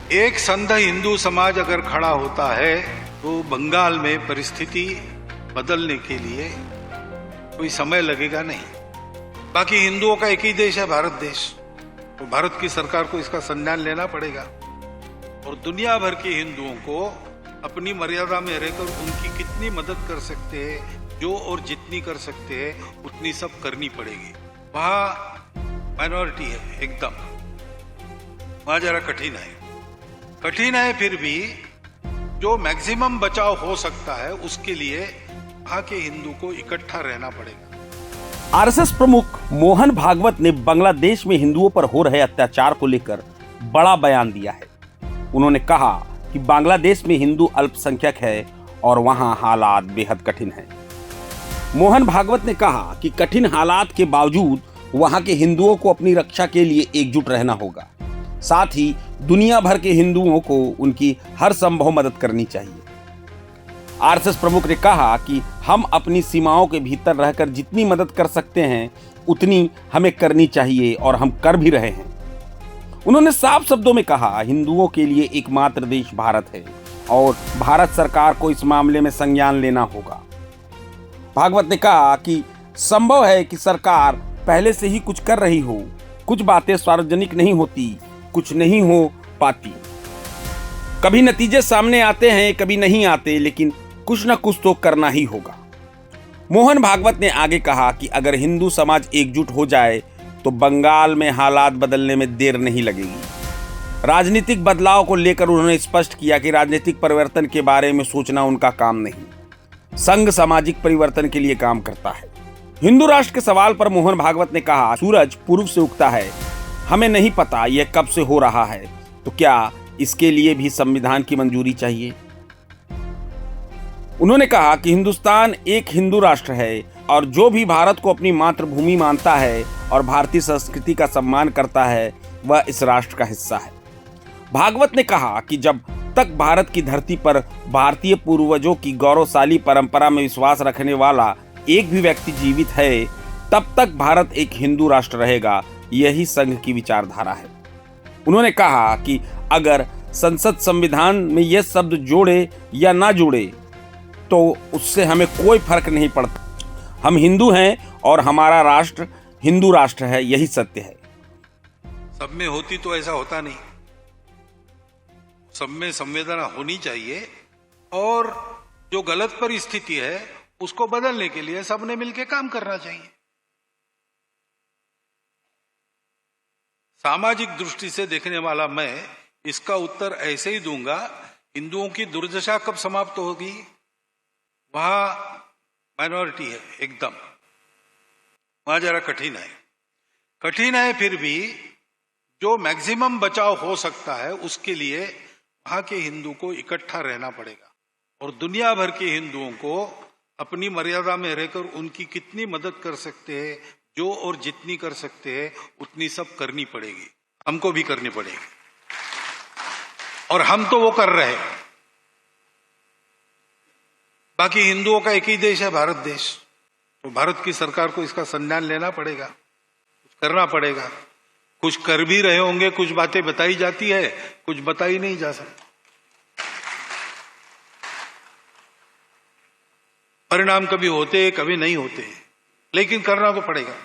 एक संघ हिंदू समाज अगर खड़ा होता है तो बंगाल में परिस्थिति बदलने के लिए कोई समय लगेगा नहीं। बाकी हिंदुओं का एक ही देश है, भारत देश। तो भारत की सरकार को इसका संज्ञान लेना पड़ेगा और दुनिया भर के हिंदुओं को अपनी मर्यादा में रहकर उनकी कितनी मदद कर सकते हैं, जो और जितनी कर सकते हैं उतनी सब करनी पड़ेगी। वहां माइनॉरिटी है एकदम, वहां जरा कठिन है, फिर भी जो मैक्सिमम बचाव हो सकता है उसके लिए वहां के हिंदू को इकट्ठा रहना पड़ेगा। आरएसएस प्रमुख मोहन भागवत ने बांग्लादेश में हिंदुओं पर हो रहे अत्याचार को लेकर बड़ा बयान दिया है। उन्होंने कहा कि बांग्लादेश में हिंदू अल्पसंख्यक है और वहां हालात बेहद कठिन हैं। मोहन भागवत ने कहा कि कठिन हालात के बावजूद वहां के हिंदुओं को अपनी रक्षा के लिए एकजुट रहना होगा। साथ ही दुनिया भर के हिंदुओं को उनकी हर संभव मदद करनी चाहिए। आरएसएस प्रमुख ने कहा कि हम अपनी सीमाओं के भीतर रहकर जितनी मदद कर सकते हैं उतनी हमें करनी चाहिए और हम कर भी रहे हैं। उन्होंने साफ शब्दों में कहा, हिंदुओं के लिए एकमात्र देश भारत है और भारत सरकार को इस मामले में संज्ञान लेना होगा। भागवत ने कहा कि संभव है कि सरकार पहले से ही कुछ कर रही हो, कुछ बातें सार्वजनिक नहीं होती, कुछ नहीं हो पाती, कभी नतीजे सामने आते हैं, कभी नहीं आते, लेकिन कुछ न कुछ तो करना ही होगा। मोहन भागवत ने आगे कहा कि अगर हिंदू समाज एकजुट हो जाए तो बंगाल में हालात बदलने में देर नहीं लगेगी। राजनीतिक बदलाव को लेकर उन्होंने स्पष्ट किया कि राजनीतिक परिवर्तन के बारे में सोचना उनका काम नहीं, संघ सामाजिक परिवर्तन के लिए काम करता है। हिंदू राष्ट्र के सवाल पर मोहन भागवत ने कहा, सूरज पूर्व से उगता है, हमें नहीं पता यह कब से हो रहा है, तो क्या इसके लिए भी संविधान की मंजूरी चाहिए? उन्होंने कहा कि हिंदुस्तान एक हिंदू राष्ट्र है और जो भी भारत को अपनी मातृभूमि मानता है और भारतीय संस्कृति का सम्मान करता है वह इस राष्ट्र का हिस्सा है। भागवत ने कहा कि जब तक भारत की धरती पर भारतीय पूर्वजों की गौरवशाली परंपरा में विश्वास रखने वाला एक भी व्यक्ति जीवित है, तब तक भारत एक हिंदू राष्ट्र रहेगा। यही संघ की विचारधारा है। उन्होंने कहा कि अगर संसद संविधान में यह शब्द जोड़े या ना जोड़े तो उससे हमें कोई फर्क नहीं पड़ता। हम हिंदू हैं और हमारा राष्ट्र हिंदू राष्ट्र है, यही सत्य है। सब में होती तो ऐसा होता नहीं, सब में संवेदना होनी चाहिए और जो गलत परिस्थिति है उसको बदलने के लिए सबने मिलकर काम करना चाहिए। सामाजिक दृष्टि से देखने वाला मैं इसका उत्तर ऐसे ही दूंगा, हिंदुओं की दुर्दशा कब समाप्त होगी? वहां माइनॉरिटी है एकदम, वहां जरा कठिन है, फिर भी जो मैक्सिमम बचाव हो सकता है उसके लिए वहां के हिंदू को इकट्ठा रहना पड़ेगा और दुनिया भर के हिंदुओं को अपनी मर्यादा में रहकर उनकी कितनी मदद कर सकते हैं, जो और जितनी कर सकते हैं उतनी सब करनी पड़ेगी, हमको भी करनी पड़ेगी और हम तो वो कर रहे हैं। बाकी हिंदुओं का एक ही देश है, भारत देश। तो भारत की सरकार को इसका संज्ञान लेना पड़ेगा, कुछ करना पड़ेगा। कुछ कर भी रहे होंगे, कुछ बातें बताई जाती है, कुछ बताई नहीं जा सकती। परिणाम कभी होते कभी नहीं होते, लेकिन करना तो पड़ेगा।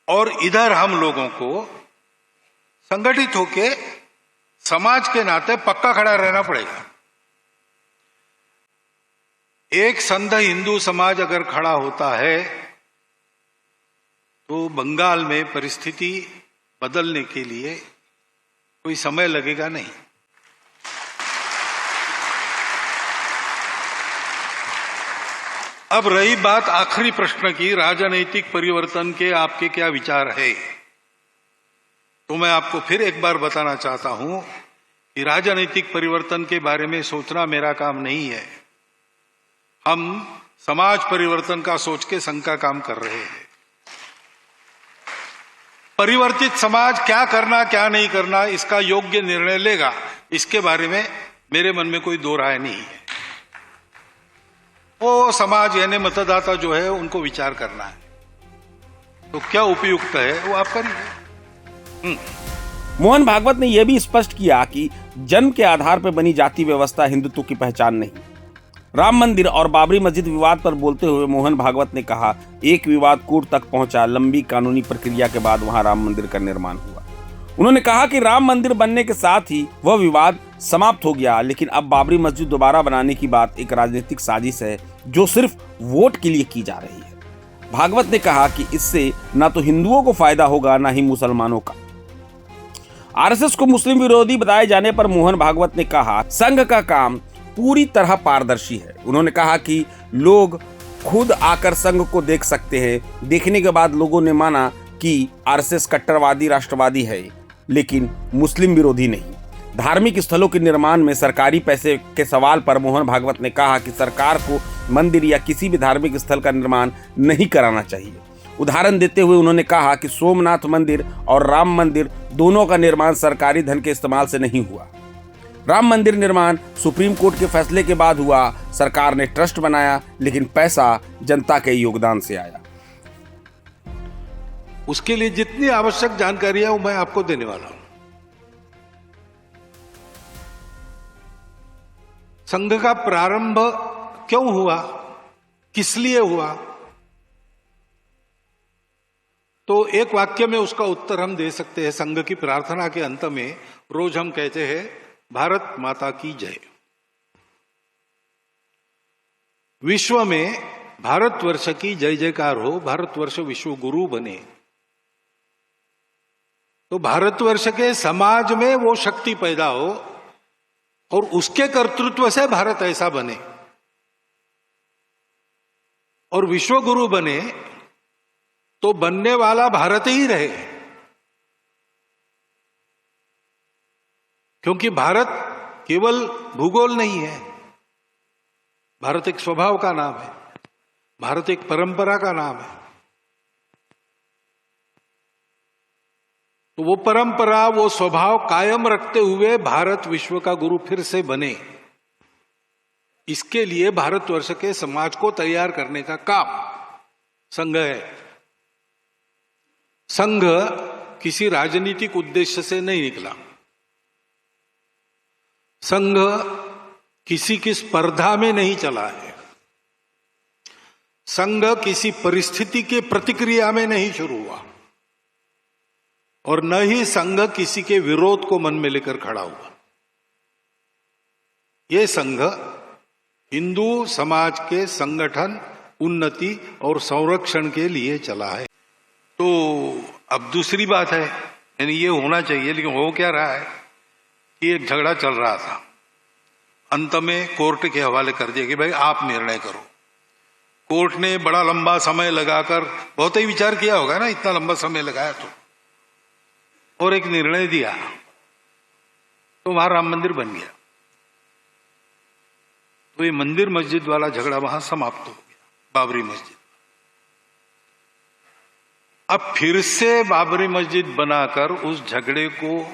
और इधर हम लोगों को संगठित होके समाज के नाते पक्का खड़ा रहना पड़ेगा। एक संघ हिंदू समाज अगर खड़ा होता है तो बंगाल में परिस्थिति बदलने के लिए कोई समय लगेगा नहीं। अब रही बात आखिरी प्रश्न की, राजनीतिक परिवर्तन के आपके क्या विचार है, तो मैं आपको फिर एक बार बताना चाहता हूं कि राजनीतिक परिवर्तन के बारे में सोचना मेरा काम नहीं है। हम समाज परिवर्तन का सोच के संघ का काम कर रहे हैं। परिवर्तित समाज क्या करना क्या नहीं करना इसका योग्य निर्णय लेगा, इसके बारे में मेरे मन में कोई दो राय नहीं है। वो समाज यानी मतदाता जो है उनको विचार करना है, तो क्या उपयुक्त है वो आप करिए। मोहन भागवत ने यह भी स्पष्ट किया कि जन्म के आधार पर बनी जाति व्यवस्था हिंदुत्व की पहचान नहीं। राम मंदिर और बाबरी मस्जिद विवाद पर बोलते हुए मोहन भागवत ने कहा, एक विवाद कोर्ट तक पहुंचा, लंबी कानूनी प्रक्रिया के बाद वहां राम मंदिर का निर्माण हुआ। उन्होंने कहा कि राम मंदिर बनने के साथ ही वह विवाद समाप्त हो गया, लेकिन अब बाबरी मस्जिद दोबारा बनाने की बात एक राजनीतिक साजिश है जो सिर्फ वोट के लिए की जा रही है। भागवत ने कहा कि इससे न तो हिंदुओं को फायदा होगा न ही मुसलमानों का। आरएसएस को मुस्लिम विरोधी बताए जाने पर मोहन भागवत ने कहा, संघ का काम पूरी तरह पारदर्शी है। उन्होंने कहा कि लोग खुद आकर संघ को देख सकते हैं। देखने के बाद लोगों ने माना कि आरएसएस कट्टरवादी राष्ट्रवादी है, लेकिन मुस्लिम विरोधी नहीं। धार्मिक स्थलों के निर्माण में सरकारी पैसे के सवाल पर मोहन भागवत ने कहा कि सरकार को मंदिर या किसी भी धार्मिक स्थल का निर्माण नहीं कराना चाहिए। उदाहरण देते हुए उन्होंने कहा कि सोमनाथ मंदिर और राम मंदिर दोनों का निर्माण सरकारी धन के इस्तेमाल से नहीं हुआ। राम मंदिर निर्माण सुप्रीम कोर्ट के फैसले के बाद हुआ। सरकार ने ट्रस्ट बनाया, लेकिन पैसा जनता के योगदान से आया। उसके लिए जितनी आवश्यक जानकारी है वो मैं आपको देने वाला हूं। संघ का प्रारंभ क्यों हुआ, किस लिए हुआ, तो एक वाक्य में उसका उत्तर हम दे सकते हैं। संघ की प्रार्थना के अंत में रोज हम कहते हैं, भारत माता की जय। विश्व में भारतवर्ष की जय जयकार हो, भारतवर्ष विश्व गुरु बने, तो भारतवर्ष के समाज में वो शक्ति पैदा हो और उसके कर्तृत्व से भारत ऐसा बने और विश्व गुरु बने, तो बनने वाला भारत ही रहे। क्योंकि भारत केवल भूगोल नहीं है, भारत एक स्वभाव का नाम है, भारत एक परंपरा का नाम है। तो वो परंपरा, वो स्वभाव कायम रखते हुए भारत विश्व का गुरु फिर से बने, इसके लिए भारतवर्ष के समाज को तैयार करने का काम संघ है। संघ किसी राजनीतिक उद्देश्य से नहीं निकला। संघ किसी की स्पर्धा में नहीं चला है। संघ किसी परिस्थिति के प्रतिक्रिया में नहीं शुरू हुआ और न ही संघ किसी के विरोध को मन में लेकर खड़ा हुआ। यह संघ हिंदू समाज के संगठन, उन्नति और संरक्षण के लिए चला है। तो अब दूसरी बात है, यानी ये होना चाहिए, लेकिन हो क्या रहा है कि एक झगड़ा चल रहा था, अंत में कोर्ट के हवाले कर दिया कि भाई आप निर्णय करो। कोर्ट ने बड़ा लंबा समय लगाकर, बहुत ही विचार किया होगा ना, इतना लंबा समय लगाया तो, और एक निर्णय दिया, तो वहां राम मंदिर बन गया। तो ये मंदिर मस्जिद वाला झगड़ा वहां समाप्त हो गया, बाबरी मस्जिद। अब फिर से बाबरी मस्जिद बनाकर उस झगड़े को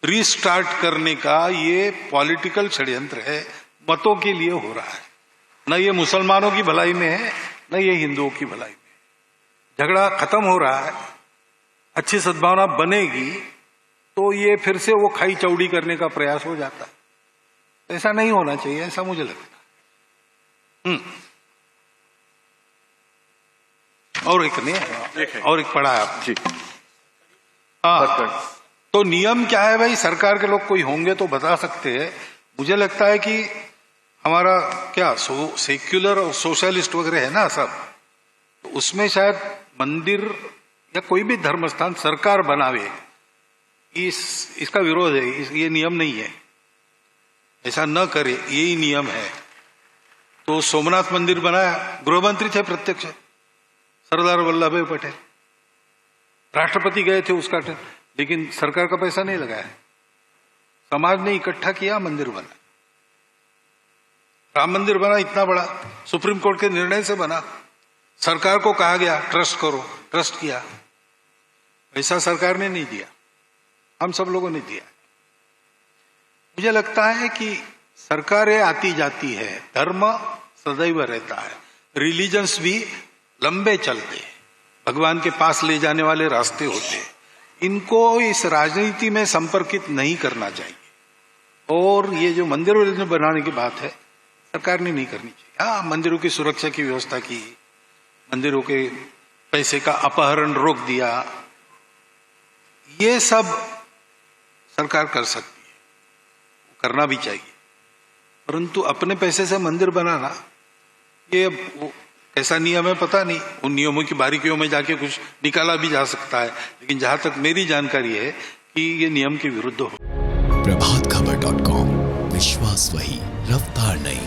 रीस्टार्ट करने का ये पॉलिटिकल षड्यंत्र है, मतों के लिए हो रहा है। न ये मुसलमानों की भलाई में है, न ये हिंदुओं की भलाई में। झगड़ा खत्म हो रहा है, अच्छी सद्भावना बनेगी तो ये फिर से वो खाई चौड़ी करने का प्रयास हो जाता है। ऐसा नहीं होना चाहिए, ऐसा मुझे लगता है। और एक नहीं, और एक पढ़ा है आपने। हाँ, तो नियम क्या है भाई? सरकार के लोग कोई होंगे तो बता सकते हैं। मुझे लगता है कि हमारा क्या सेक्युलर और सोशलिस्ट वगैरह है ना सब, तो उसमें शायद मंदिर या कोई भी धर्म स्थान सरकार बनावे, इसका विरोध है। ये नियम नहीं है, ऐसा न करे, यही नियम है। तो सोमनाथ मंदिर बनाया, गृह मंत्री थे प्रत्यक्ष, सरदार वल्लभ भाई पटेल। राष्ट्रपति गए थे उसका, लेकिन सरकार का पैसा नहीं लगाया, समाज ने इकट्ठा किया, मंदिर बना। राम मंदिर बना, इतना बड़ा, सुप्रीम कोर्ट के निर्णय से बना। सरकार को कहा गया ट्रस्ट करो, ट्रस्ट किया। ऐसा सरकार ने नहीं दिया, हम सब लोगों ने दिया। मुझे लगता है कि सरकारें आती जाती है, धर्म सदैव रहता है, रिलीजन्स भी लंबे चलते हैं, भगवान के पास ले जाने वाले रास्ते होते हैं। इनको इस राजनीति में संपर्कित नहीं करना चाहिए। और ये जो मंदिरों बनाने की बात है, सरकार ने नहीं करनी चाहिए। हाँ, मंदिरों की सुरक्षा की व्यवस्था की, मंदिरों के पैसे का अपहरण रोक दिया, ये सब सरकार कर सकती है, करना भी चाहिए। परंतु अपने पैसे से मंदिर बनाना, ये कैसा नियम है पता नहीं, उन नियमों की बारीकियों में जाके कुछ निकाला भी जा सकता है, लेकिन जहां तक मेरी जानकारी है कि ये नियम के विरुद्ध हो। प्रभातखबर.com, विश्वास वही, रफ्तार नहीं।